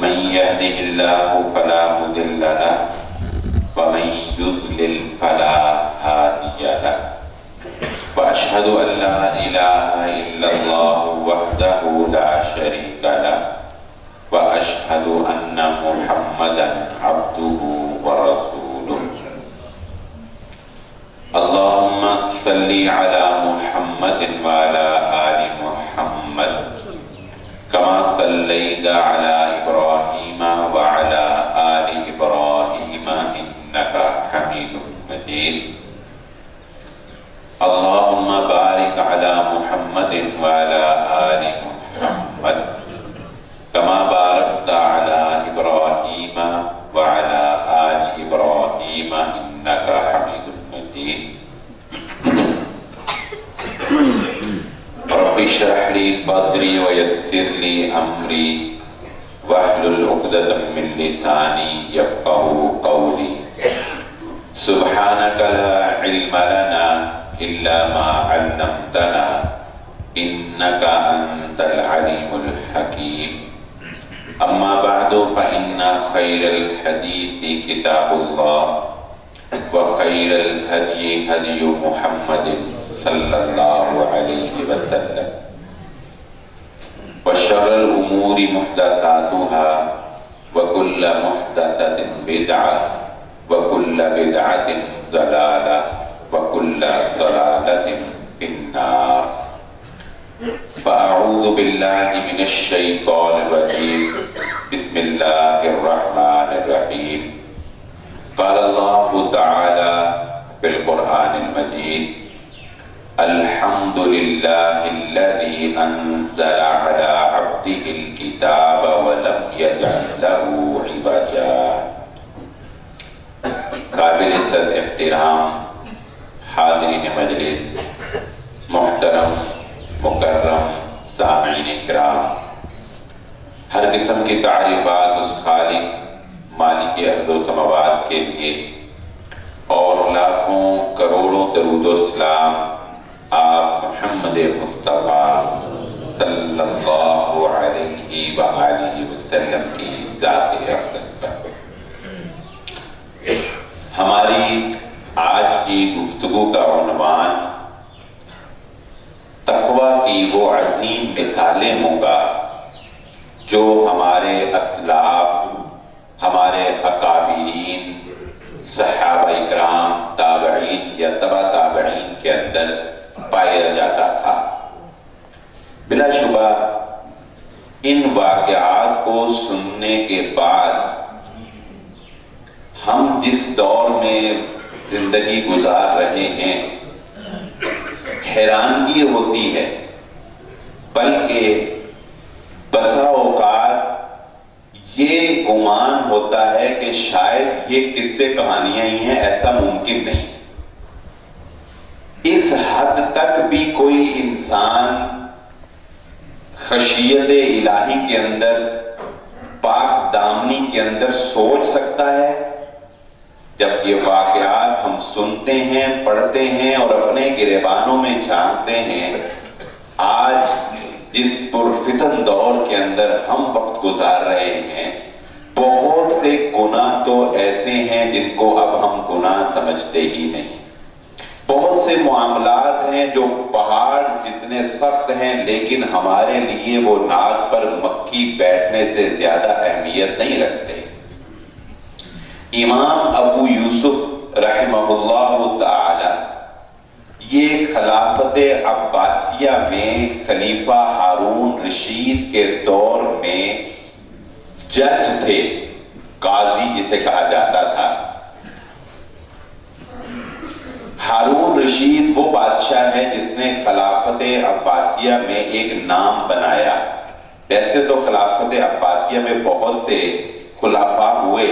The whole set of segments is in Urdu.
من يهده الله فلا مضل له ومن يضلل فلا هادي له وأشهد أن لا إله إلا الله وحده لا شريك له وأشهد أن محمدا عبده ورسوله اللهم صل على محمد وعلى آل محمد كما صليت على إبراهيم وعلى آل إبراهيم إنك حميد مجيد اللهم بارك على محمد وعلى آل محمد كما باركت على إبراهيم وعلى آل إبراهيم إنك حميد مجيد رب اشرح لي صدري ويسر لي أمري واحلل عقدة من لساني يفقهوا قولي سبحانك لا علم لنا إلا ما علمتنا إنك أنت العليم الحكيم أما بعد فإن خير الحديث كتاب الله وخير الهدي هدي محمد صلى الله عليه وسلم وشر الأمور محدثاتها وكل محدثة بدعة وكل بدعة ضلالة وكل ضلالة في النار فأعوذ بالله من الشيطان الرجيم بسم الله الرحمن الرحيم قال الله تعالى في القرآن المجيد الحمد لله الذي أنزل على عبده الكتاب ولم يجعل له عوجا قابل عزت احترام حاضرین مجلس محترم مکرم سامعین کرام، ہر قسم کی تعریفات اس خالق مالک ارض و سماوات کے لیے اور لاکھوں کروڑوں درود و سلام آپ محمد مصطفیٰ صلی اللہ علیہ وآلہ وسلم کی ذات اقدس پر۔ ہماری آج کی گفتگو کا عنوان تقویٰ کی وہ عظیم مثالیں ہوگا جو ہمارے اسلاف، ہمارے اکابرین، صحابہ اکرام، تابعین یا تبع تابعین کے اندر پایا جاتا تھا۔ بلا شبہ ان واقعات کو سننے کے بعد ہم جس دور میں زندگی گزار رہے ہیں حیرانگی ہوتی ہے، بلکہ بسا اوقات یہ گمان ہوتا ہے کہ شاید یہ قصے کہانیاں ہی ہیں، ایسا ممکن نہیں۔ اس حد تک بھی کوئی انسان خشیت الہی کے اندر، پاک دامنی کے اندر سوچ سکتا ہے؟ جب یہ واقعات ہم سنتے ہیں، پڑھتے ہیں اور اپنے گریبانوں میں جھانکتے ہیں، آج جس پرفتن دور کے اندر ہم وقت گزار رہے ہیں، بہت سے گناہ تو ایسے ہیں جن کو اب ہم گناہ سمجھتے ہی نہیں۔ بہت سے معاملات ہیں جو پہاڑ جتنے سخت ہیں لیکن ہمارے لیے وہ ناک پر مکھی بیٹھنے سے زیادہ اہمیت نہیں رکھتے۔ امام ابو یوسف رحمہ اللہ تعالی یہ خلافت عباسیہ میں خلیفہ ہارون رشید کے دور میں جج تھے، قاضی جسے کہا جاتا تھا۔ ہارون رشید وہ بادشاہ ہے جس نے خلافت عباسیہ میں ایک نام بنایا۔ ویسے تو خلافت عباسیہ میں بہت سے خلفاء ہوئے،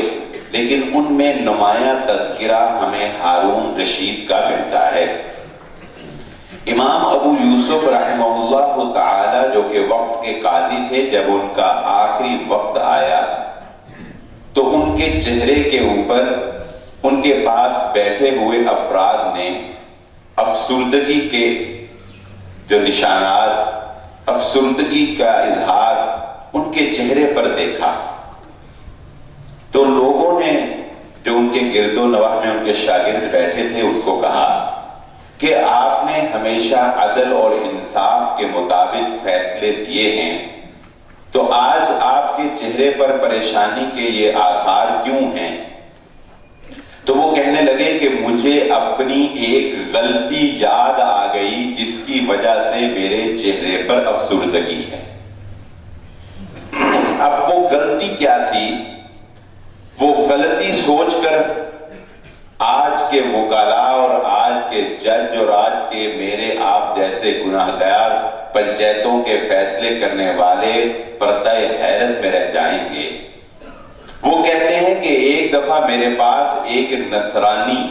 لیکن ان میں نمایاں تذکرہ ہمیں ہارون رشید کا ملتا ہے۔ امام ابو یوسف رحمہ اللہ تعالی جو کہ وقت کے قاضی تھے، جب ان کا آخری وقت آیا تو ان کے چہرے کے اوپر ان کے پاس بیٹھے ہوئے افراد نے افسردگی کے جو نشانات، افسردگی کا اظہار ان کے چہرے پر دیکھا۔ تو لوگوں نے جو ان کے گرد و نواح میں ان کے شاگرد بیٹھے تھے اس کو کہا کہ آپ نے ہمیشہ عدل اور انصاف کے مطابق فیصلے دیے ہیں، تو آج آپ کے چہرے پر پریشانی کے یہ آثار کیوں ہیں؟ تو وہ کہنے لگے کہ مجھے اپنی ایک غلطی یاد آ گئی جس کی وجہ سے میرے چہرے پر افسردگی ہے۔ اب وہ غلطی کیا تھی؟ وہ غلطی سوچ کر آج کے وکلاء اور آج کے جج اور آج کے میرے آپ جیسے گناہگار پنچایتوں کے فیصلے کرنے والے پردہ حیرت میں رہ جائیں گے۔ وہ کہتے ہیں کہ ایک دفعہ میرے پاس ایک نصرانی،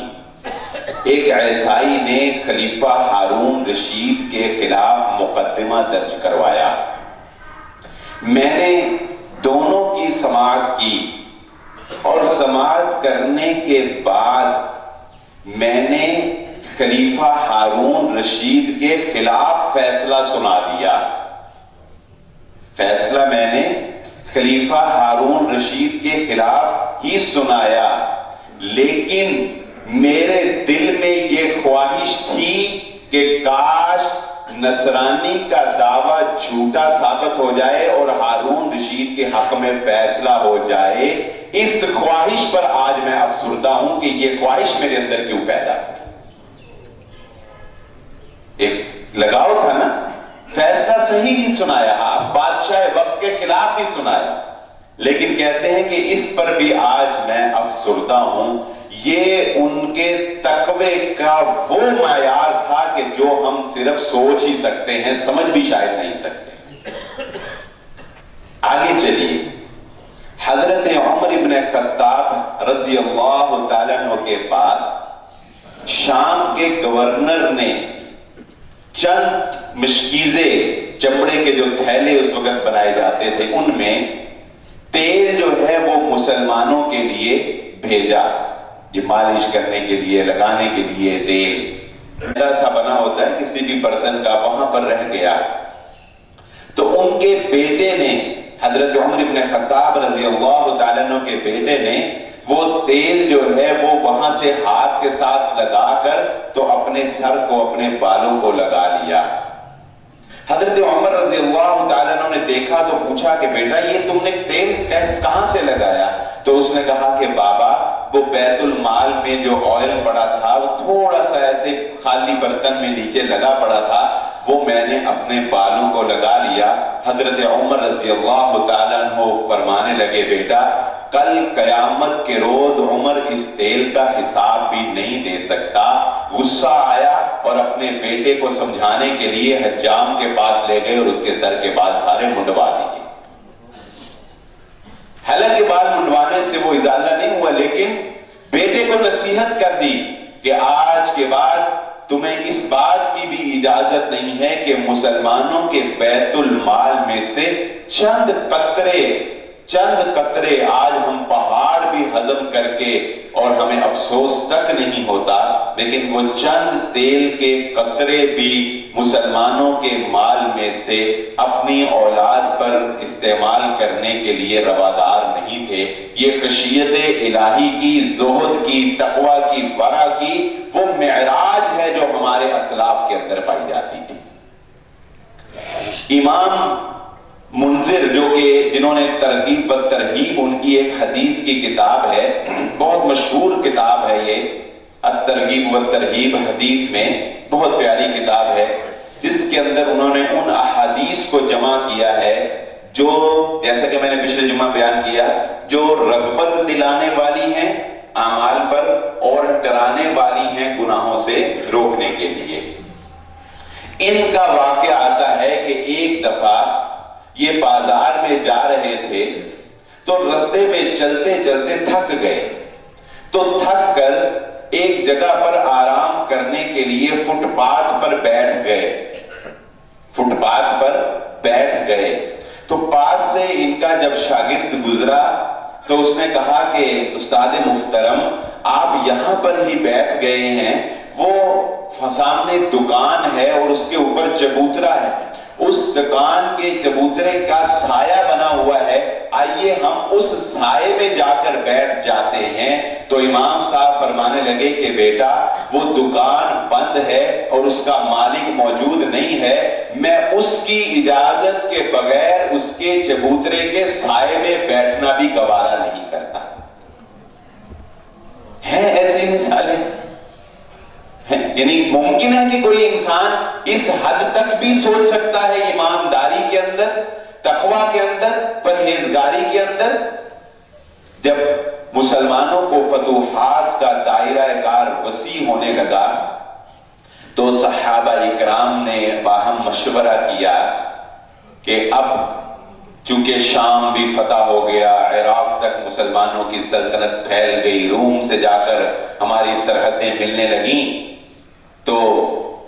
ایک عیسائی نے خلیفہ ہارون رشید کے خلاف مقدمہ درج کروایا۔ میں نے دونوں کی سماعت کی اور سماعت کرنے کے بعد میں نے خلیفہ ہارون رشید کے خلاف فیصلہ سنا دیا۔ فیصلہ میں نے خلیفہ ہارون رشید کے خلاف ہی سنایا، لیکن میرے دل میں یہ خواہش تھی کہ کاش نصرانی کا دعویٰ جھوٹا ثابت ہو جائے اور ہارون رشید کے حق میں فیصلہ ہو جائے۔ اس خواہش پر آج میں افسردہ ہوں کہ یہ خواہش میرے اندر کیوں پیدا ہوئی۔ ایک لگاؤ تھا نا، فیصلہ صحیح ہی سنایا، بادشاہ وقت کے خلاف ہی سنایا، لیکن کہتے ہیں کہ اس پر بھی آج میں افسردہ ہوں۔ یہ ان کے تقوی کا وہ معیار تھا کہ جو ہم صرف سوچ ہی سکتے ہیں، سمجھ بھی شاید نہیں سکتے۔ آگے چلیے، حضرت عمر ابن خطاب رضی اللہ تعالیٰ عنہ کے پاس شام کے گورنر نے چند مشکیزے، چمڑے کے جو تھیلے اس وقت بنائے جاتے تھے، ان میں تیل جو ہے وہ مسلمانوں کے لیے بھیجا، یہ مالش کرنے کے لیے، لگانے کے لیے تیل ایسا بنا ہوتا ہے کسی بھی برتن کا، وہاں پر رہ گیا۔ تو ان کے بیٹے نے، حضرت عمر ابن خطاب رضی اللہ تعالیٰ عنہ کے بیٹے نے وہ تیل جو ہے وہ وہاں سے ہاتھ کے ساتھ لگا کر تو اپنے سر کو، اپنے بالوں کو لگا لیا۔ حضرت عمر رضی اللہ تعالیٰ عنہ نے دیکھا تو پوچھا کہ بیٹا یہ تم نے تیل کہاں سے لگایا؟ تو اس نے کہا کہ بابا وہ بیت المال میں جو آئل پڑا تھا وہ تھوڑا سا ایسے خالی برتن میں نیچے لگا پڑا تھا، وہ میں نے اپنے بالوں کو لگا لیا۔ حضرت عمر رضی اللہ تعالیٰ عنہ فرمانے لگے بیٹا کل قیامت کے روز عمر اس تیل کا حساب بھی نہیں دے سکتا۔ غصہ آیا اور اپنے بیٹے کو سمجھانے کے لیے حجام کے پاس لے گئے اور اس کے سر کے بال سارے منڈوا دیے۔ حالانکہ بال منڈوانے سے وہ ازالہ نہیں ہوا، لیکن بیٹے کو نصیحت کر دی کہ آج کے بعد تمہیں اس بات کی بھی اجازت نہیں ہے کہ مسلمانوں کے بیت المال میں سے چند قطرے آج ہم پہاڑ بھی ہضم کر کے اور ہمیں افسوس تک نہیں ہوتا، لیکن وہ چند تیل کے قطرے بھی مسلمانوں کے مال میں سے اپنی اولاد پر استعمال کرنے کے لیے روادار نہیں تھے۔ یہ خشیت الہی کی، زہد کی، تقوی کی، ورع کی وہ معراج ہے جو ہمارے اسلاف کے اندر پائی جاتی تھی۔ امام منذر جو کہ جنہوں نے ترغیب و ترہیب، ان کی ایک حدیث کی کتاب ہے، بہت مشہور کتاب ہے یہ الترغیب و ترہیب، حدیث میں بہت پیاری کتاب ہے، جس کے اندر انہوں نے ان احادیث کو جمع کیا ہے جو، جیسا کہ میں نے پچھلے جمعہ بیان کیا، جو رغبت دلانے والی ہیں اعمال پر اور ڈرانے والی ہیں گناہوں سے روکنے کے لیے۔ ان کا واقعہ آتا ہے کہ ایک دفعہ یہ بازار میں جا رہے تھے تو رستے میں چلتے چلتے تھک گئے، تو تھک کر ایک جگہ پر آرام کرنے کے لیے فٹ پاتھ پر بیٹھ گئے۔ تو پاس سے ان کا جب شاگرد گزرا تو اس نے کہا کہ استاد محترم آپ یہاں پر ہی بیٹھ گئے ہیں، وہ سامنے دکان ہے اور اس کے اوپر چبوترا ہے، اس دکان کے چبوترے کا سایہ بنا ہوا ہے، آئیے ہم اس سائے میں جا کر بیٹھ جاتے ہیں تو امام صاحب فرمانے لگے کہ بیٹا وہ دکان بند ہے اور اس کا مالک موجود نہیں ہے، میں اس کی اجازت کے بغیر اس کے چبوترے کے سائے میں بیٹھنا بھی گوارا نہیں کرتا۔ ہیں ایسی مثالیں، یعنی ممکن ہے کہ کوئی انسان اس حد تک بھی سوچ سکتا ہے ایمانداری کے اندر، تقوی کے اندر، پرہیزگاری کے اندر۔ جب مسلمانوں کو فتوحات کا دائرہ کار وسیع ہونے لگا تو صحابہ اکرام نے باہم مشورہ کیا کہ اب چونکہ شام بھی فتح ہو گیا، عراق تک مسلمانوں کی سلطنت پھیل گئی، روم سے جا کر ہماری سرحدیں ملنے لگیں، تو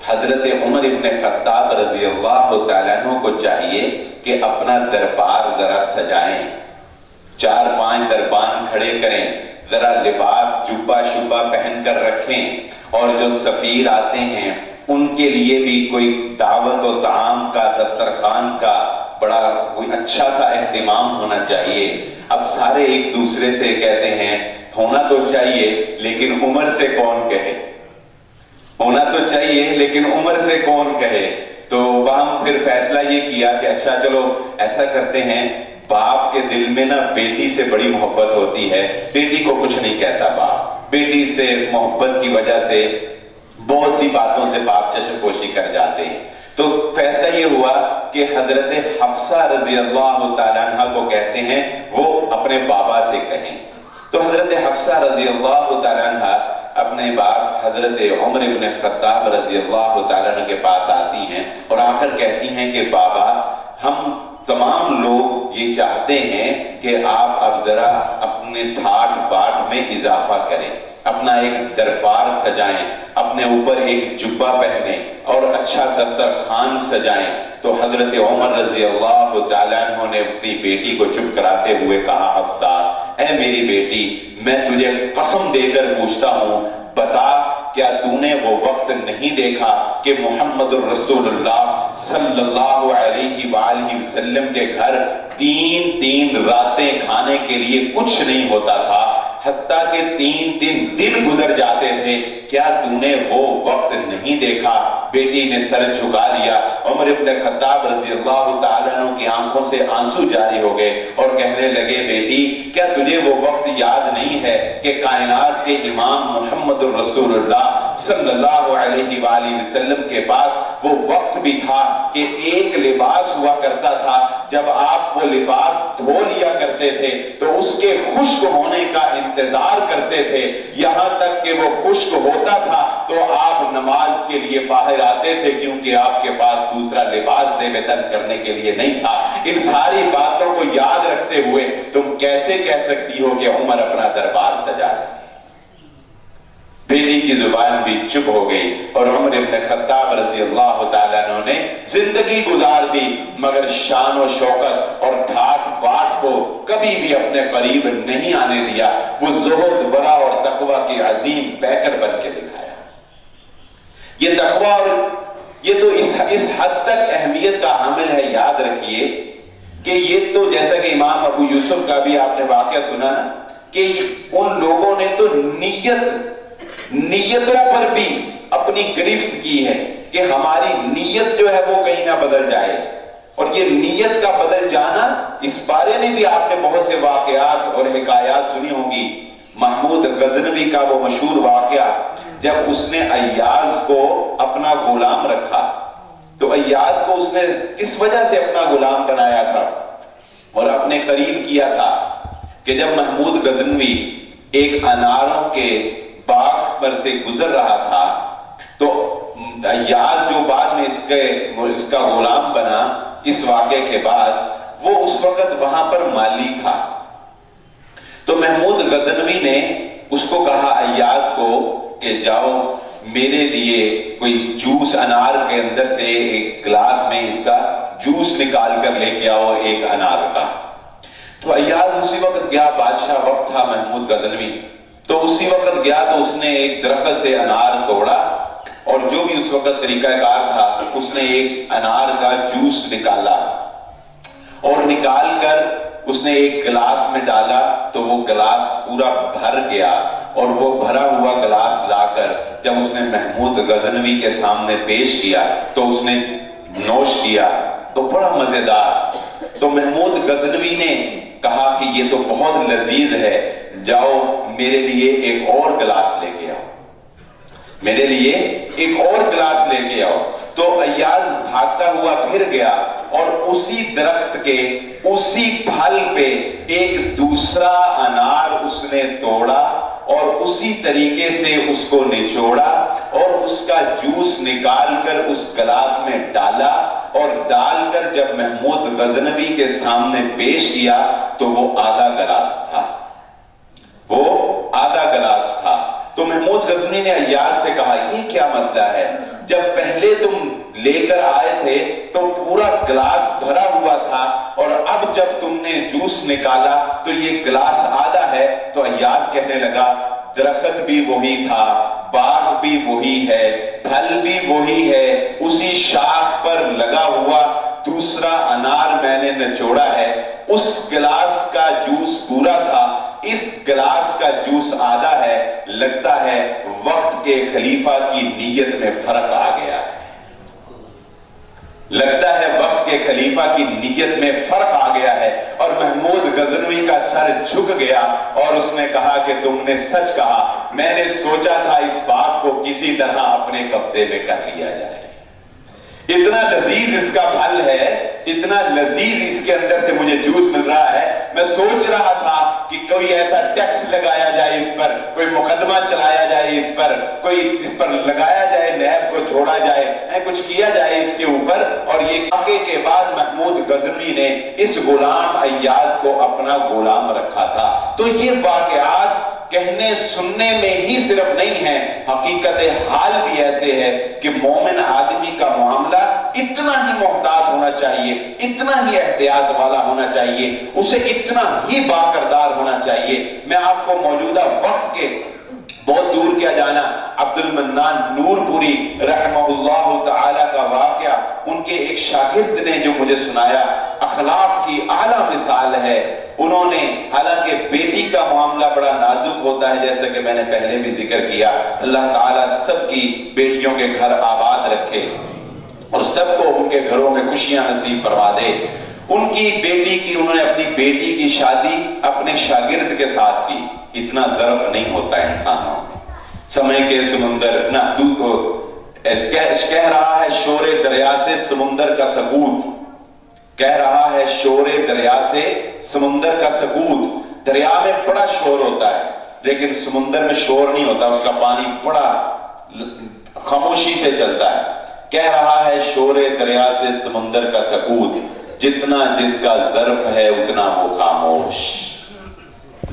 حضرت عمر ابن خطاب رضی اللہ تعالیٰ عنہ کو چاہیے کہ اپنا دربار ذرا سجائیں، 4-5 دربان کھڑے کریں، ذرا لباس جبہ شبہ پہن کر رکھیں، اور جو سفیر آتے ہیں ان کے لیے بھی کوئی دعوت و طعام کا، دسترخوان کا بڑا کوئی اچھا سا اہتمام ہونا چاہیے۔ اب سارے ایک دوسرے سے کہتے ہیں ہونا تو چاہیے لیکن عمر سے کون کہے، ہونا تو چاہیے لیکن عمر سے کون کہے۔ تو ہم پھر فیصلہ یہ کیا کہ اچھا چلو ایسا کرتے ہیں، باپ کے دل میں نا بیٹی سے بڑی محبت ہوتی ہے، بیٹی کو کچھ نہیں کہتا باپ، بیٹی سے محبت کی وجہ سے بہت سی باتوں سے باپ چشم پوشی کر جاتے ہیں۔ تو فیصلہ یہ ہوا کہ حضرت حفصہ رضی اللہ تعالیٰ عنہ کو کہتے ہیں وہ اپنے بابا سے کہیں۔ تو حضرت حفصہ رضی اللہ تعالیٰ عنہ اپنے باپ حضرت عمر ابن خطاب رضی اللہ تعالیٰ عنہ کے پاس آتی ہیں اور آ کر کہتی ہیں کہ بابا ہم تمام لوگ یہ چاہتے ہیں کہ آپ اب ذرا اپنے ٹھاٹ باٹ میں اضافہ کریں، اپنا ایک دربار سجائیں، اپنے اوپر ایک جبہ پہنیں اور اچھا دسترخوان سجائیں۔ تو حضرت عمر رضی اللہ تعالیٰ عنہ نے اپنی بیٹی کو چپ کراتے ہوئے کہا حفصہ اے میری بیٹی، میں تجھے قسم دے کر پوچھتا ہوں، بتا کیا تو نے وہ وقت نہیں دیکھا کہ محمد الرسول اللہ صلی اللہ علیہ وآلہ وسلم کے گھر 3 راتیں کھانے کے لیے کچھ نہیں ہوتا تھا، حتیٰ کہ 3 دن گزر جاتے تھے، کیا تو نے وہ وقت نہیں دیکھا؟ بیٹی نے سر جھکا لیا۔ عمر ابن خطاب رضی اللہ تعالیٰ عنہ کی آنکھوں سے آنسو جاری ہو گئے اور کہنے لگے بیٹی کیا تجھے وہ وقت یاد نہیں ہے کہ کائنات کے امام محمد الرسول اللہ صلی اللہ علیہ وآلہ وسلم کے پاس وہ وقت بھی تھا کہ ایک لباس ہوا کرتا تھا، جب آپ وہ لباس دھو لیا کرتے تھے تو اس کے خشک ہونے کا انتظار کرتے تھے، یہاں تک کہ وہ خشک ہوتا تھا تو آپ نماز کے لیے باہر آتے تھے کیونکہ آپ کے پاس دوسرا لباس زیب تن کرنے کے لیے نہیں تھا۔ ان ساری باتوں کو یاد رکھتے ہوئے تم کیسے کہہ سکتی ہو کہ عمر اپنا دربار سجا لے؟ بیٹی کی زبان بھی چپ ہو گئی اور عمر ابن خطاب رضی اللہ تعالیٰ عنہ نے زندگی گزار دی مگر شان و شوکت اور ٹھاٹ باٹ کو کبھی بھی اپنے قریب نہیں آنے دیا۔ وہ زہد، ورع اور تقوی کی عظیم پیکر بن کے دکھایا۔ یہ تقوی اور یہ تو اس حد تک اہمیت کا حامل ہے، یاد رکھیے کہ یہ تو جیسا کہ امام ابو یوسف کا بھی آپ نے واقعہ سنا نا کہ ان لوگوں نے تو نیتوں پر بھی اپنی گرفت کی ہے کہ ہماری نیت جو ہے وہ کہیں نہ بدل جائے، اور یہ نیت کا بدل جانا اس بارے میں بھی آپ نے بہت سے واقعات اور حکایات سنی ہوں گی۔ محمود غزنوی کا وہ مشہور واقعہ جب اس نے ایاز کو اپنا غلام رکھا تو ایاز کو اس نے کس وجہ سے اپنا غلام بنایا تھا اور اپنے قریب کیا تھا کہ جب محمود غزنوی ایک اناروں کے باغ پر سے گزر رہا تھا تو ایاز جو بعد میں اس کا غلام بنا اس واقعے کے بعد، وہ اس وقت وہاں پر مالی تھا۔ تو محمود غزنوی نے اس کو کہا ایاز کو کہ جاؤ میرے لیے کوئی جوس انار کے اندر سے ایک گلاس میں اس کا جوس نکال کر لے کے آؤ ایک انار کا۔ تو ایاز اسی وقت گیا، بادشاہ وقت تھا محمود غزنوی، تو اسی وقت گیا تو اس نے ایک درخت سے انار توڑا اور جو بھی اس وقت طریقہ کار تھا اس نے ایک انار کا جوس نکالا اور نکال کر اس نے ایک گلاس میں ڈالا تو وہ گلاس پورا بھر گیا، اور وہ بھرا ہوا گلاس لا کر جب اس نے محمود غزنوی کے سامنے پیش کیا تو اس نے نوش کیا تو بڑا مزیدار۔ تو محمود غزنوی نے کہا کہ یہ تو بہت لذیذ ہے، جاؤ میرے لیے ایک اور گلاس لے کے آؤ، میرے لیے ایک اور گلاس لے کے آؤ۔ تو ایاز بھاگتا ہوا پھر گیا اور اسی درخت کے اسی پھل پہ ایک دوسرا انار اس نے توڑا اور اسی طریقے سے اس کو نچوڑا اور اس کا جوس نکال کر اس گلاس میں ڈالا، اور ڈال کر جب محمود غزنوی کے سامنے پیش کیا تو وہ آدھا گلاس تھا، وہ آدھا گلاس تھا۔ تو محمود غزنوی نے ایاز سے کہا یہ کیا مسئلہ ہے، جب پہلے تم لے کر آئے تھے تو پورا گلاس بھرا ہوا تھا، اور اب جب تم نے جوس نکالا تو یہ گلاس آدھا ہے۔ تو ایاز کہنے لگا درخت بھی وہی تھا، باغ بھی وہی ہے، پھل بھی وہی ہے، اسی شاخ پر لگا ہوا دوسرا انار میں نے نچوڑا ہے، اس گلاس کا جوس پورا تھا، اس گلاس کا جوس آدھا ہے، لگتا ہے وقت کے خلیفہ کی نیت میں فرق آ گیا ہے، لگتا ہے وقت کے خلیفہ کی نیت میں فرق آ گیا ہے۔ اور محمود غزنوی کا سر جھک گیا اور اس نے کہا کہ تم نے سچ کہا، میں نے سوچا تھا اس باغ کو کسی طرح اپنے قبضے میں کر لیا جائے، اتنا لذیذ اس کا پھل ہے، اتنا لذیذ اس کے اندر سے مجھے جوس مل رہا ہے، میں سوچ رہا تھا کہ کوئی ایسا ٹیکس لگایا جائے اس پر، کوئی مقدمہ چلایا جائے اس پر، کوئی اس پر لگایا جائے، نیب کو چھوڑا جائے، کچھ کیا جائے اس کے اوپر۔ اور یہ واقعے کے بعد محمود غزنوی نے اس غلام ایاز کو اپنا غلام رکھا تھا۔ تو یہ واقعات کہنے سننے میں ہی صرف نہیں ہے، حقیقت حال بھی ایسے ہے کہ مومن آدمی کا معاملہ اتنا ہی محتاط ہونا چاہیے، اتنا ہی احتیاط والا ہونا چاہیے، اسے اتنا ہی باکردار ہونا چاہیے۔ میں آپ کو موجودہ وقت کے بہت دور کیا جانا عبد المنان نور پوری رحمہ اللہ تعالی کا واقعہ ان کے ایک شاگرد نے جو مجھے سنایا، اخلاق کی اعلیٰ مثال ہے۔ انہوں نے، حالانکہ بیٹی کا معاملہ بڑا نازک ہوتا ہے جیسا کہ میں نے پہلے بھی ذکر کیا، اللہ تعالیٰ سب کی بیٹیوں کے گھر آباد رکھے اور سب کو ان کے گھروں میں خوشیاں نصیب فرما دے۔ ان کی بیٹی کی، انہوں نے اپنی بیٹی کی شادی اپنے شاگرد کے ساتھ کی۔ اتنا ظرف نہیں ہوتا ہے انسانوں میں، سمے کے سمندر نہ کہہ رہا ہے شور دریا سے سمندر کا سکوت، کہہ رہا ہے شور دریا سے سمندر کا سکوت۔ دریا میں بڑا شور ہوتا ہے لیکن سمندر میں شور نہیں ہوتا، اس کا پانی بڑا خاموشی سے چلتا ہے۔ کہہ رہا ہے شور دریا سے سمندر کا سکوت، جتنا جس کا ظرف ہے اتنا وہ خاموش۔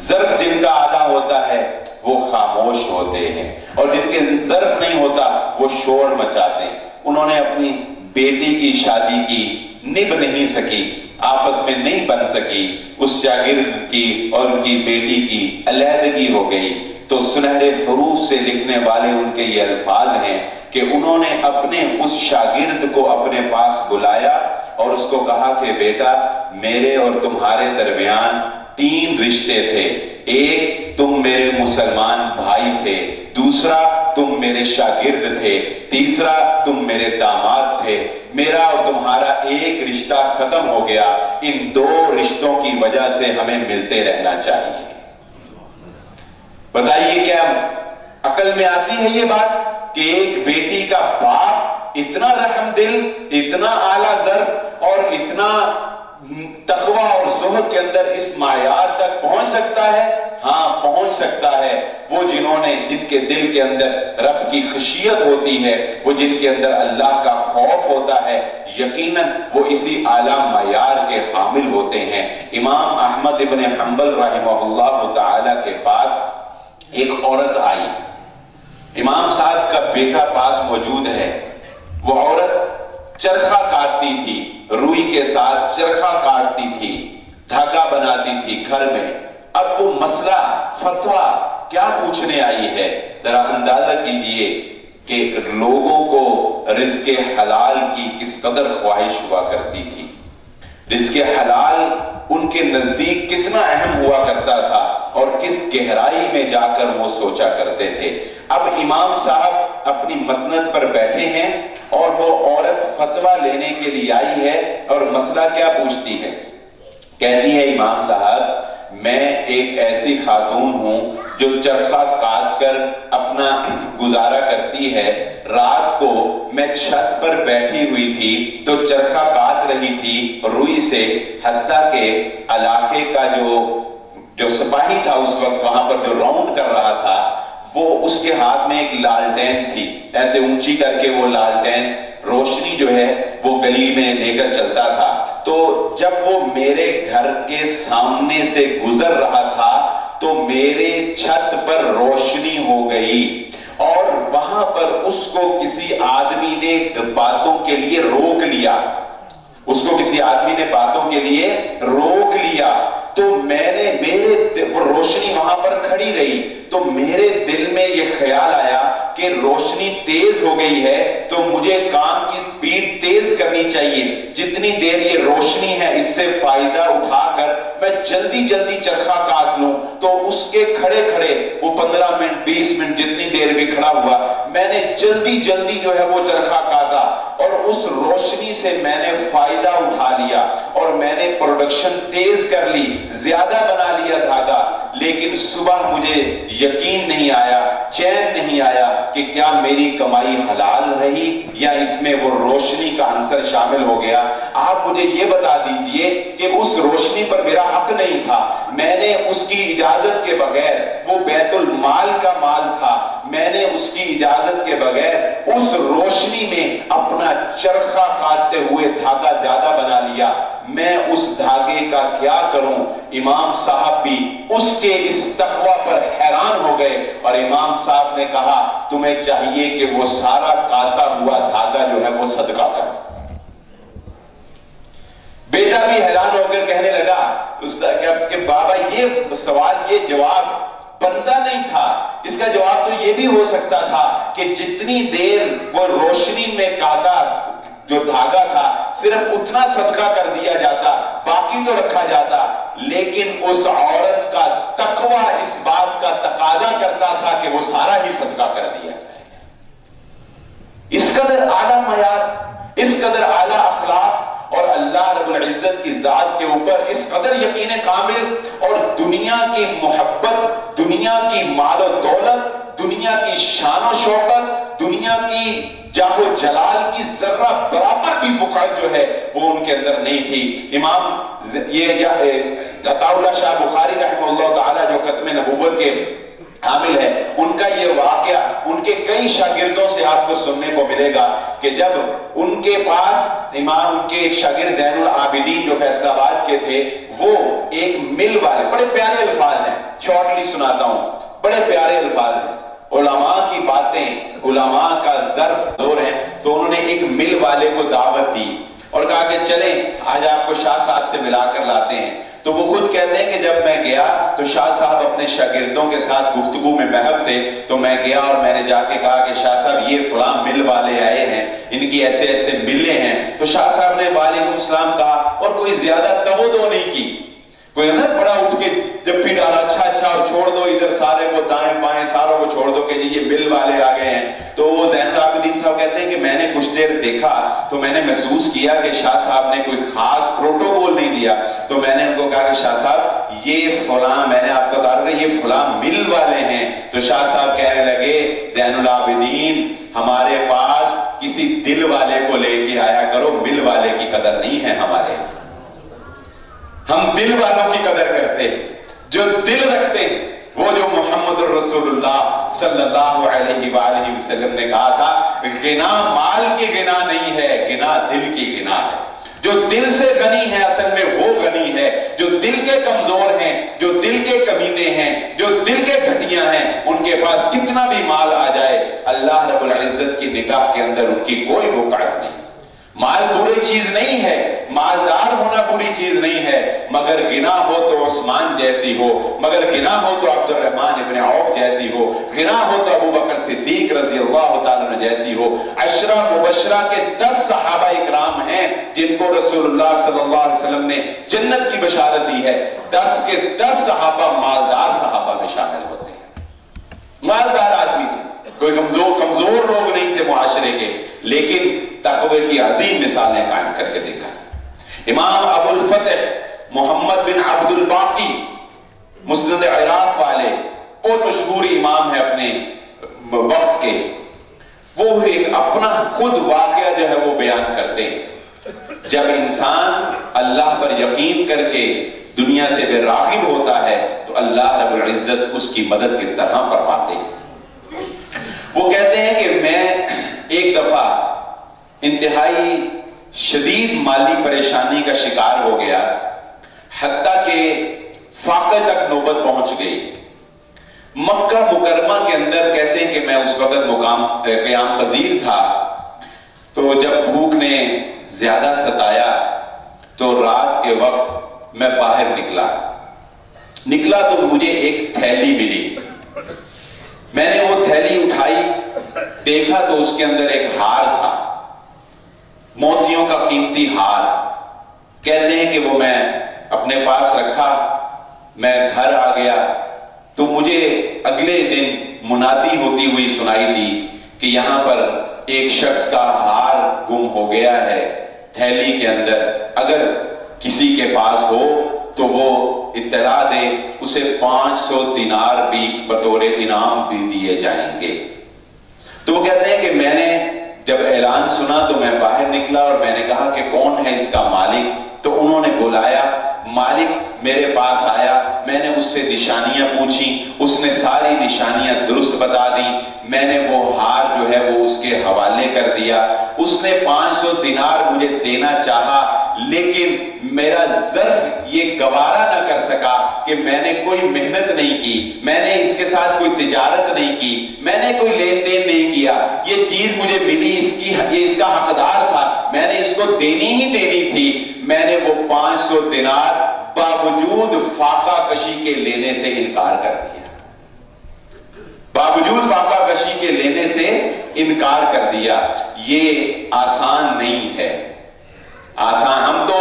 ظرف جن کا اعلیٰ ہوتا ہے وہ خاموش ہوتے ہیں، اور جن کے ظرف نہیں ہوتا وہ شور مچاتے ہیں۔ انہوں نے اپنی بیٹی کی شادی کی، نبھ نہیں سکی، آپس میں نہیں بن سکی، اس شاگرد کی اور ان کی بیٹی کی علیحدگی ہو گئی۔ تو سنہرے حروف سے لکھنے والے ان کے یہ الفاظ ہیں کہ انہوں نے اپنے اس شاگرد کو اپنے پاس بلایا اور اس کو کہا کہ بیٹا، میرے اور تمہارے درمیان 3 رشتے تھے، ایک تم میرے مسلمان بھائی تھے، دوسرا تم میرے شاگرد تھے، تیسرا تم میرے داماد تھے۔ میرا اور تمہارا ایک رشتہ ختم ہو گیا، ان 2 رشتوں کی وجہ سے ہمیں ملتے رہنا چاہیے۔ بتائیے کیا عقل میں آتی ہے یہ بات کہ ایک بیٹی کا باپ اتنا رحم دل، اتنا اعلیٰ ظرف اور اتنا تقوی اور زہد کے اندر اس معیار تک پہنچ سکتا ہے؟ ہاں پہنچ سکتا ہے۔ وہ جن کے دل کے اندر رب کی خشیت ہوتی ہے، وہ جن کے اندر اللہ کا خوف ہوتا ہے، یقیناً وہ اسی اعلیٰ معیار کے حامل ہوتے ہیں۔ امام احمد ابن حنبل رحمہ اللہ تعالی کے پاس ایک عورت آئی، امام صاحب کا بیٹا پاس موجود ہے۔ وہ عورت چرخہ کاٹتی تھی، روئی کے ساتھ چرخہ کاٹتی تھی، دھاگا بناتی تھی گھر میں۔ اب وہ مسئلہ فتویٰ کیا پوچھنے آئی ہے، ذرا اندازہ کیجئے کہ لوگوں کو رزق حلال کی کس قدر خواہش ہوا کرتی تھی۔ رزق حلال ان کے نزدیک کتنا اہم ہوا کرتا تھا اور کس گہرائی میں جا کر وہ سوچا کرتے تھے۔ اب امام صاحب اپنی مسند پر بیٹھے ہیں اور وہ عورت فتویٰ لینے کے لیے آئی ہے، اور مسئلہ کیا پوچھتی ہے؟ کہتی ہے امام صاحب میں ایک ایسی خاتون ہوں جو چرخہ کاٹ کر اپنا گزارا کرتی ہے، رات کو میں چھت پر بیٹھی ہوئی تھی تو چرخہ کاٹ رہی تھی روئی سے، حتیٰ کہ علاقے کا جو سپاہی تھا اس وقت وہاں پر جو راؤنڈ کر رہا تھا، وہ اس کے ہاتھ میں ایک لالٹین تھی، ایسے اونچی کر کے وہ لالٹین روشنی جو ہے وہ گلی میں لے کر چلتا تھا۔ تو جب وہ میرے گھر کے سامنے سے گزر رہا تھا تو میرے چھت پر روشنی ہو گئی، اور وہاں پر اس کو کسی آدمی نے باتوں کے لیے روک لیا، اس کو کسی آدمی نے باتوں کے لیے روک لیا، تو میں نے روشنی وہاں پر کھڑی رہی، تو میرے دل میں یہ خیال آیا کہ روشنی تیز ہو گئی ہے تو مجھے کام کی سپیڈ تیز کرنی چاہیے، جتنی دیر یہ روشنی ہے اس سے فائدہ اٹھا کر میں جلدی جلدی چرخہ کاٹ لوں۔ تو اس کے کھڑے کھڑے وہ 15 منٹ 20 منٹ جتنی دیر بھی کھڑا ہوا، میں نے جلدی جلدی جو ہے وہ چرخہ کاٹا، اور اس روشنی سے میں نے فائدہ اٹھا لیا اور میں نے پروڈکشن تیز کر لی، زیادہ بنا لیا دھاگا۔ لیکن صبح مجھے یقین نہیں آیا، چین نہیں آیا کہ کیا میری کمائی حلال رہی یا اس میں وہ روشنی کا عنصر شامل ہو گیا۔ آپ مجھے یہ بتا دیجئے کہ اس روشنی پر میرا حق نہیں تھا، میں نے اس کی اجازت کے بغیر، وہ بیت المال کا مال تھا، میں نے اس کی اجازت کے بغیر اس روشنی میں اپنا چرخہ کاٹتے ہوئے دھاگا زیادہ بنا لیا، میں اس دھاگے کا کیا کروں؟ امام صاحب بھی اس کے اس تقوی پر حیران ہو گئے، اور امام صاحب نے کہا تمہیں چاہیے کہ وہ سارا کاٹا ہوا دھاگا جو ہے وہ صدقہ کرو۔ بیٹا بھی حیران ہو کر کہنے لگا کہ بابا یہ سوال، یہ جواب بنتا نہیں تھا، اس کا جواب تو یہ بھی ہو سکتا تھا کہ جتنی دیر وہ روشنی میں کاٹا جو دھاگا تھا صرف اتنا صدقہ کر دیا جاتا، باقی تو رکھا جاتا، لیکن اس عورت کا تقوی اس بات کا تقاضا کرتا تھا کہ وہ سارا ہی صدقہ کر دیا جائے۔ اس قدر اعلیٰ معیار، اس قدر اعلیٰ اخلاق، اور اللہ رب العزت کی ذات کے اوپر اس قدر یقین کامل، اور دنیا کی محبت، دنیا کی مال و دولت، دنیا کی شان و شوکت، دنیا کی جاہ و جلال کی ذرہ برابر بھی بقعت جو ہے وہ ان کے اندر نہیں تھی۔ امام یہ عطا اللہ شاہ بخاری رحمہ اللہ تعالی جو ختم نبوت کے حامل ہے، ان کا یہ واقعہ ان کے کئی شاگردوں سے آپ کو سننے کو ملے گا کہ جب ان کے پاس امام کے ایک شاگرد زین العابدین جو فیصل آباد کے تھے، وہ ایک مل والے، بڑے پیارے الفاظ ہیں، شارٹلی سناتا ہوں، بڑے پیارے الفاظ ہیں، علماء کی باتیں، علماء کا ظرف دور ہے، تو انہوں نے ایک مل والے کو دعوت دی اور کہا کہ چلیں آج آپ کو شاہ صاحب سے ملا کر لاتے ہیں۔ تو وہ خود کہتے ہیں کہ جب میں گیا تو شاہ صاحب اپنے شاگردوں کے ساتھ گفتگو میں محو تھے، تو میں گیا اور میں نے جا کے کہا کہ شاہ صاحب یہ فلاں مل والے آئے ہیں، ان کی ایسے ایسے ملیں ہیں۔ تو شاہ صاحب نے وعلیکم السلام کہا اور کوئی زیادہ توجہ نہیں کی، کوئی نہ بڑا اٹھ کے جب بھی ڈالا اچھا اور چھوڑ دو ادھر سارے کو دائیں بائیں ساروں کو چھوڑ دو کہ جی یہ مل والے آ گئے ہیں۔ تو وہ زین العابدین صاحب کہتے ہیں کہ میں نے کچھ دیر دیکھا تو میں نے محسوس کیا کہ شاہ صاحب نے کوئی خاص پروٹوکول نہیں دیا، تو میں نے ان کو کہا کہ شاہ صاحب یہ فلاں، میں نے آپ کو بتا رہا یہ فلاں مل والے ہیں۔ تو شاہ صاحب کہنے لگے زین العابدین ہمارے پاس کسی دل والے کو لے کے آیا کرو، مل والے کی قدر نہیں ہے ہمارے، ہم دل والوں کی قدر کرتے ہیں، جو دل رکھتے ہیں، وہ جو محمد الرسول اللہ صلی اللہ علیہ وآلہ وسلم نے کہا تھا غنا مال کی غنا نہیں ہے، غنا دل کی غنا ہے۔ جو دل سے غنی ہے اصل میں وہ غنی ہے، جو دل کے کمزور ہیں، جو دل کے کمینے ہیں، جو دل کے گھٹیاں ہیں، ان کے پاس کتنا بھی مال آ جائے اللہ رب العزت کی نگاہ کے اندر ان کی کوئی وقعت نہیں۔ مال بری چیز نہیں ہے، مالدار ہونا بری چیز نہیں ہے، مگر گنا ہو تو عثمان جیسی ہو، مگر گنا ہو تو عبد الرحمن ابن عوف جیسی ہو، گنا ہو تو ابو بکر صدیق رضی اللہ تعالیٰ عنہ جیسی ہو۔ عشرہ مبشرہ کے 10 صحابہ اکرام ہیں جن کو رسول اللہ صلی اللہ علیہ وسلم نے جنت کی بشارت دی ہے، 10 کے 10 صحابہ مالدار صحابہ میں شامل ہوتے ہیں، مالدار آدمی تھے، کوئی کمزور لوگ نہیں تھے معاشرے کے، لیکن تقوی کی عظیم مثالیں قائم کر کے دیکھا۔ امام ابو الفتح محمد بن عبد الباقی مسند عراق والے، بہت مشہور امام ہے اپنے وقت کے، وہ ایک اپنا خود واقعہ جو ہے وہ بیان کرتے ہیں۔ جب انسان اللہ پر یقین کر کے دنیا سے بے راغب ہوتا ہے تو اللہ رب العزت اس کی مدد کس طرح فرماتے ہیں۔ وہ کہتے ہیں کہ میں ایک دفعہ انتہائی شدید مالی پریشانی کا شکار ہو گیا، حتیٰ کہ فاقے تک نوبت پہنچ گئی۔ مکہ مکرمہ کے اندر کہتے ہیں کہ میں اس وقت قیام پذیر تھا، تو جب بھوک نے زیادہ ستایا تو رات کے وقت میں باہر نکلا تو مجھے ایک تھیلی ملی۔ میں نے وہ تھیلی اٹھائی، دیکھا تو اس کے اندر ایک ہار تھا، موتیوں کا قیمتی ہار۔ کہتے ہیں کہ وہ میں اپنے پاس رکھا، میں گھر آ گیا تو مجھے اگلے دن منادی ہوتی ہوئی سنائی دی کہ یہاں پر ایک شخص کا ہار گم ہو گیا ہے تھیلی کے اندر، اگر کسی کے پاس ہو تو وہ اطلاع دے، اسے 500 دینار بھی بطور انعام بھی دیے جائیں گے۔ تو وہ کہتے ہیں کہ میں نے جب اعلان سنا تو میں باہر نکلا اور میں نے کہا کہ کون ہے اس کا مالک؟ تو انہوں نے بلایا، مالک میرے پاس آیا، میں نے اس سے نشانیاں پوچھی، اس نے ساری نشانیاں درست بتا دی، میں نے وہ ہار جو ہے وہ اس کے حوالے کر دیا۔ اس نے 500 دینار مجھے دینا چاہا، لیکن میرا ظرف یہ گوارا نہ کر سکا کہ میں نے کوئی محنت نہیں کی، میں نے اس کے ساتھ کوئی تجارت نہیں کی، میں نے کوئی لین دین نہیں کیا، یہ چیز مجھے ملی، یہ اس کا حقدار تھا، میں نے اس کو دینی ہی دینی تھی، میں نے وہ 500 دینار باوجود فاقہ کشی کے لینے سے انکار کر دیا، باوجود فاقہ کشی کے لینے سے انکار کر دیا۔ یہ آسان نہیں ہے، آسان ہم تو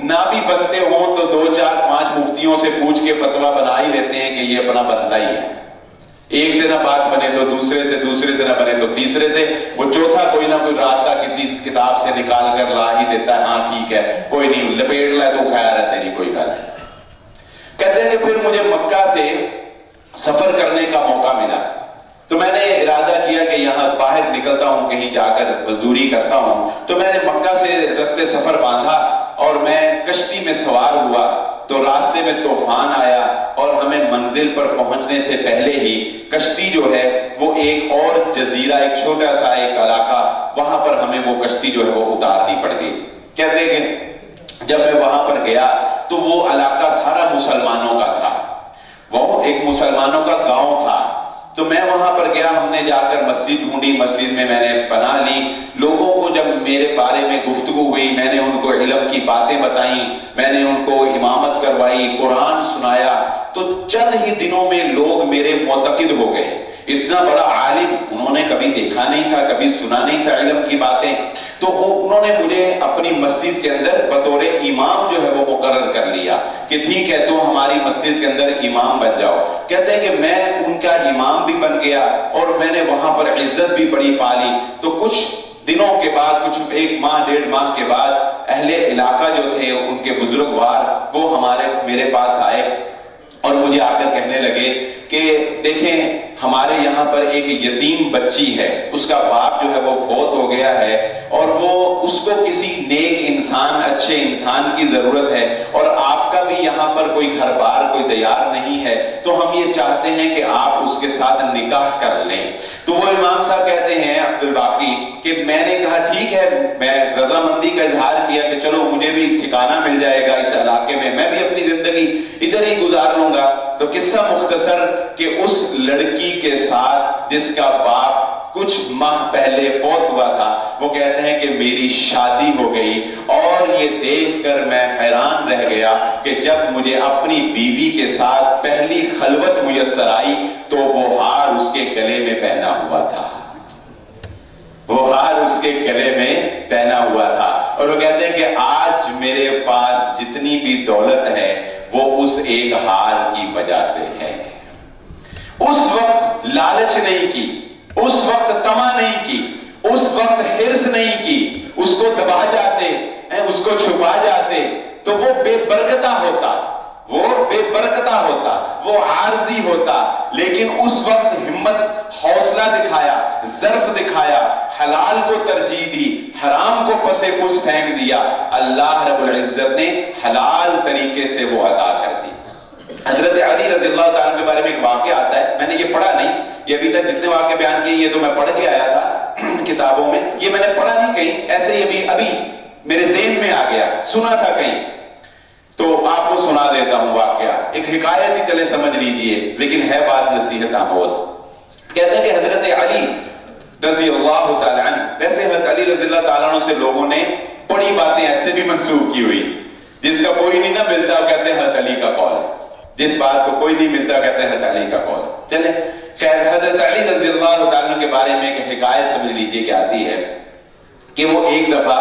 نہ بھی بنتے ہوں تو 2 4 5 مفتیوں سے پوچھ کے فتویٰ بنا ہی لیتے ہیں کہ یہ اپنا بنتا ہی ہے، ایک سے نہ بات بنے تو دوسرے سے نہ بنے تو تیسرے سے، وہ چوتھا کوئی نہ کوئی راستہ کسی کتاب سے نکال کر لا ہی دیتا ہے، ہاں ٹھیک ہے کوئی نہیں لپیٹ لے تو خیر ہے تیری کوئی بات نہیں۔ کہتے ہیں کہ پھر مجھے مکہ سے سفر کرنے کا موقع ملا تو میں نے ارادہ کیا کہ یہاں باہر نکلتا ہوں، کہیں جا کر مزدوری کرتا ہوں، تو میں نے مکہ سے رخت سفر باندھا اور میں کشتی میں سوار ہوا تو راستے میں طوفان آیا اور ہمیں منزل پر پہنچنے سے پہلے ہی کشتی جو ہے وہ ایک اور جزیرہ، ایک چھوٹا سا ایک علاقہ، وہاں پر ہمیں وہ کشتی جو ہے وہ اتارنی پڑ گئی۔ کہتے ہیں کہ جب میں وہاں پر گیا تو وہ علاقہ سارا مسلمانوں کا تھا، وہ ایک مسلمانوں کا گاؤں تھا، تو میں وہاں پر گیا، ہم نے جا کر مسجد ڈھونڈی، مسجد میں نے پناہ لی، لوگوں کو جب میرے بارے میں گفتگو ہوئی، میں نے ان کو علم کی باتیں بتائیں، میں نے ان کو امامت کروائی، قرآن سنایا، تو چند ہی دنوں میں لوگ میرے معتقد ہو گئے۔ اتنا بڑا عالم انہوں نے کبھی دیکھا نہیں تھا، کبھی سنا نہیں تھا علم کی باتیں، تو انہوں نے مجھے اپنی مسجد کے اندر بطور امام جو ہے وہ مقرر کر لیا کہ ٹھیک ہے تو ہماری مسجد کے اندر امام بن جاؤ۔ کہتے ہیں کہ میں ان کا امام بھی بن گیا اور میں نے وہاں پر عزت بھی بڑی پالی۔ تو کچھ دنوں کے بعد، کچھ 1 ماہ 1.5 ماہ کے بعد، اہل علاقہ جو تھے ان کے بزرگوار وہ میرے پاس آئے اور مجھے آ کر کہنے لگے کہ دیکھیں ہمارے یہاں پر ایک یتیم بچی ہے، اس کا باپ جو ہے وہ فوت ہو گیا ہے اور وہ اس کو کسی نیک انسان، اچھے انسان کی ضرورت ہے، اور آپ کا بھی یہاں پر کوئی گھر بار کوئی دیار نہیں ہے، تو ہم یہ چاہتے ہیں کہ آپ اس کے ساتھ نکاح کر لیں۔ تو وہ امام صاحب کہتے ہیں عبد الباقی کہ میں نے کہا ٹھیک ہے، میں رضامندی کا اظہار کیا کہ چلو مجھے بھی ٹھکانہ مل جائے گا اس علاقے میں بھی اپنی زندگی ادھر ہی گزار لوں گا۔ تو قصہ مختصر کہ اس لڑکی کے ساتھ جس کا باپ کچھ ماہ پہلے فوت ہوا تھا، وہ کہتے ہیں کہ میری شادی ہو گئی اور یہ دیکھ کر میں حیران رہ گیا کہ جب مجھے اپنی بیوی کے ساتھ پہلی خلوت میسر آئی تو وہ ہار اس کے گلے میں پہنا ہوا تھا، وہ ہار اس کے گلے میں پہنا ہوا تھا۔ اور وہ کہتے ہیں کہ آج میرے پاس جتنی بھی دولت ہے وہ اس ایک ہار کی وجہ سے ہے۔ اس وقت لالچ نہیں کی، اس وقت طمع نہیں کی، اس وقت حرص نہیں کی، اس کو دبا جاتے، اس کو چھپا جاتے تو وہ بے برکتہ ہوتا، وہ بے برکتہ ہوتا، وہ عارضی ہوتا۔ لیکن اس وقت ہمت، حوصلہ دکھایا، ظرف دکھایا، حلال کو ترجیح دی، حرام کو پسے پش پھینک دیا، اللہ رب العزت نے حلال طریقے سے وہ عطا کر دی۔ حضرت علی رضی اللہ تعالیٰ کے بارے میں ایک واقعہ آتا ہے، میں نے یہ پڑھا نہیں، یہ ابھی تک جتنے واقعے بیان کیے یہ تو میں پڑھ کے آیا تھا کتابوں میں، یہ میں نے پڑھا نہیں کہیں، ایسے ہی ابھی میرے ذہن میں آ گیا، سنا تھا کہیں، تو آپ کو سنا دیتا ہوں واقعہ، ایک حکایت ہی چلے سمجھ لیجئے لیکن ہے بات نصیحت آموز۔ کہتے ہیں کہ حضرت علی رضی اللہ تعالیٰ عنہ، ویسے حضرت علی رضی اللہ تعالیٰ عنہ سے لوگوں نے بڑی باتیں ایسے بھی منسوخ کی ہوئی، جس کا کوئی نہیں نہ ملتا وہ کہتے ہیں حضرت علی کا قول ہے، جس بات کو کوئی نہیں ملتا کہتے ہیں حضرت علی کا قول۔ چلیں خیر، حضرت علی رضی اللہ تعالیٰ کے بارے میں ایک حکایت سمجھ لیجئے کہ آتی ہے کہ وہ ایک دفعہ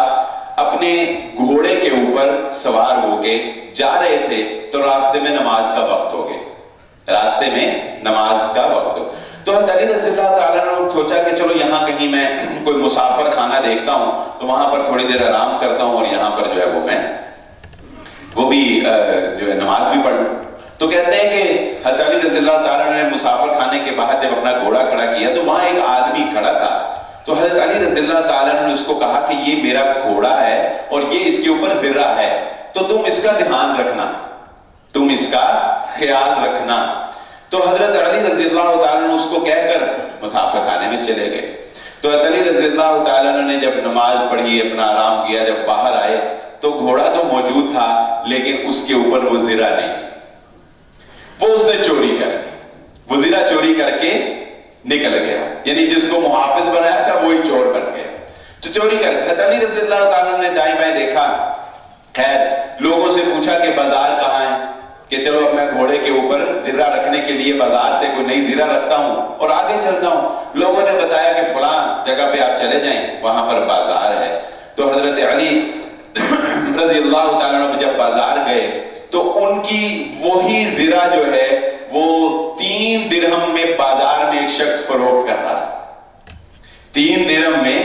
اپنے گھوڑے کے اوپر سوار ہو کے جا رہے تھے تو راستے میں نماز کا وقت ہو گیا، راستے میں نماز کا وقت ہو، تو حضرت علی رضی اللہ تعالیٰ نے سوچا کہ چلو یہاں کہیں میں کوئی مسافر خانہ دیکھتا ہوں تو وہاں پر تھوڑی دیر آرام کرتا ہوں اور یہاں پر جو ہے وہ بھی جو ہے نماز بھی پڑھ لوں۔ تو کہتے ہیں کہ حضرت علی رضی اللہ تعالیٰ نے مسافر خانے کے باہر جب اپنا گھوڑا کھڑا کیا تو وہاں ایک آدمی کھڑا تھا، تو حضرت علی رضی اللہ تعالیٰ نے اس کو کہا کہ یہ میرا گھوڑا ہے اور یہ اس کے اوپر زرہ ہے، تو تم اس کا دھیان رکھنا، تم اس کا خیال رکھنا۔ تو حضرت علی رضی اللہ تعالیٰ نے اس کو کہہ کر مسافر خانے میں چلے گئے۔ تو حضرت علی رضی اللہ تعالیٰ نے جب نماز پڑھی، اپنا آرام کیا، جب باہر آئے تو گھوڑا تو موجود تھا لیکن اس کے اوپر وہ زرہ نہیں تھی، وہ اس نے چوری کر لی، وہ زرہ چوری کر کے نکل گیا، یعنی جس کو محافظ بنایا تھا وہی چور بن گیا، تو چوری کر گیا۔ حضرت علی رضی اللہ تعالیٰ نے دائیں بائیں دیکھا، خیر لوگوں سے پوچھا کہ بازار کہاں ہے، کہ چلو اب میں گھوڑے کے اوپر زرہ رکھنے کے لیے بازار سے کوئی نئی زرہ رکھتا ہوں اور آگے چلتا ہوں۔ لوگوں نے بتایا کہ فلاں جگہ پہ آپ چلے جائیں، وہاں پر بازار ہے۔ تو حضرت علی رضی اللہ تعالیٰ عنہ جب بازار گئے تو ان کی وہی زرہ جو ہے وہ 3 درہم میں بازار میں ایک شخص فروخت کر رہا ہے، 3 درہم میں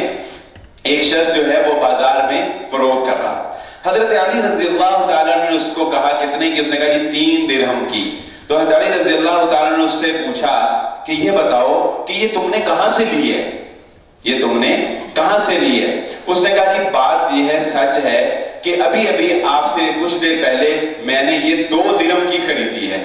ایک شخص جو ہے وہ بازار میں فروخت کر رہا ہے۔ حضرت علی رضی اللہ تعالیٰ نے اس کو کہا کتنے کی، اس نے کہا جی 3 درہم کی۔ تو حضرت علی رضی اللہ تعالیٰ نے اس سے پوچھا کہ یہ بتاؤ کہ یہ تم نے کہاں سے لی ہے، یہ تم نے کہاں سے لی ہے؟ اس نے کہا جی بات یہ ہے، سچ ہے کہ ابھی ابھی آپ سے کچھ دیر پہلے میں نے یہ 2 درہم کی خریدی ہے،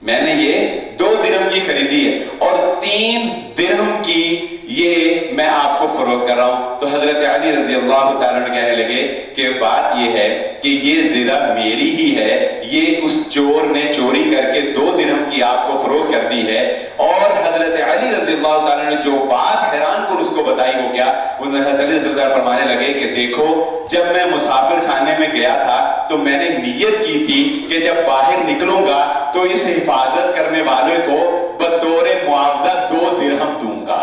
میں نے یہ 2 درہم کی خریدی ہے اور 3 درہم کی یہ میں آپ کو فروخت کر رہا ہوں۔ تو حضرت علی رضی اللہ تعالیٰ نے کہنے لگے کہ بات یہ ہے کہ یہ زرہ میری ہی ہے، یہ اس چور نے چوری کر کے 2 درہم کی آپ کو فروخت کر دی ہے۔ اور حضرت علی رضی اللہ تعالیٰ نے جو بات حیران کر اس کو بتائی ہو گیا، حضرت علی رضی اللہ فرمانے لگے کہ دیکھو جب میں مسافر خانے میں گیا تھا تو میں نے نیت کی تھی کہ جب باہر نکلوں گا تو اس حفاظت کرنے والے کو بطور معاوضہ 2 درہم دوں گا،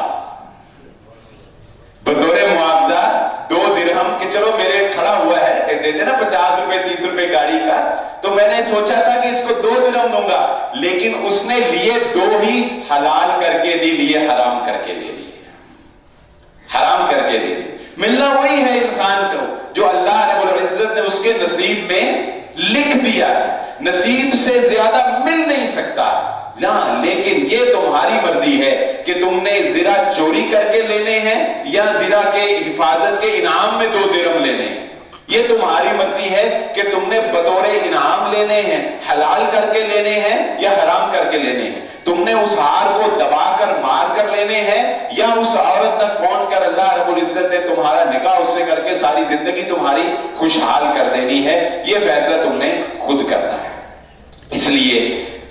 بطور معاوضہ 2 درہم، کہ چلو میرے کھڑا ہوا ہے کہ دیتے نا 50 روپے 30 روپے گاڑی کا، تو میں نے سوچا تھا کہ اس کو 2 درہم دوں گا، لیکن اس نے لیے 2 ہی، حلال کر کے نہیں لیے، حرام کر کے لے لیے، حرام کر کے لے لیے۔ ملنا وہی ہے انسان کو جو اللہ رب العزت نے اس کے نصیب میں لکھ دیا ہے، نصیب سے زیادہ مل نہیں سکتا، لیکن یہ تمہاری مرضی ہے کہ تم نے زرہ چوری کر کے لینے ہیں یا زرہ کے حفاظت کے انعام میں 2 درہم لینے ہیں، یہ تمہاری مرضی ہے کہ تم نے بطور انعام لینے ہیں، حلال کر کے لینے ہیں یا حرام کر کے لینے ہیں، تم نے اس ہار کو دبا کر مار کر لینے ہیں یا اس عورت تک پہنچ کر اللہ رب العزت نے تمہارا نکاح اس سے کر کے ساری زندگی تمہاری خوشحال کر دینی ہے، یہ فیصلہ تم نے خود کرنا ہے۔ اس لیے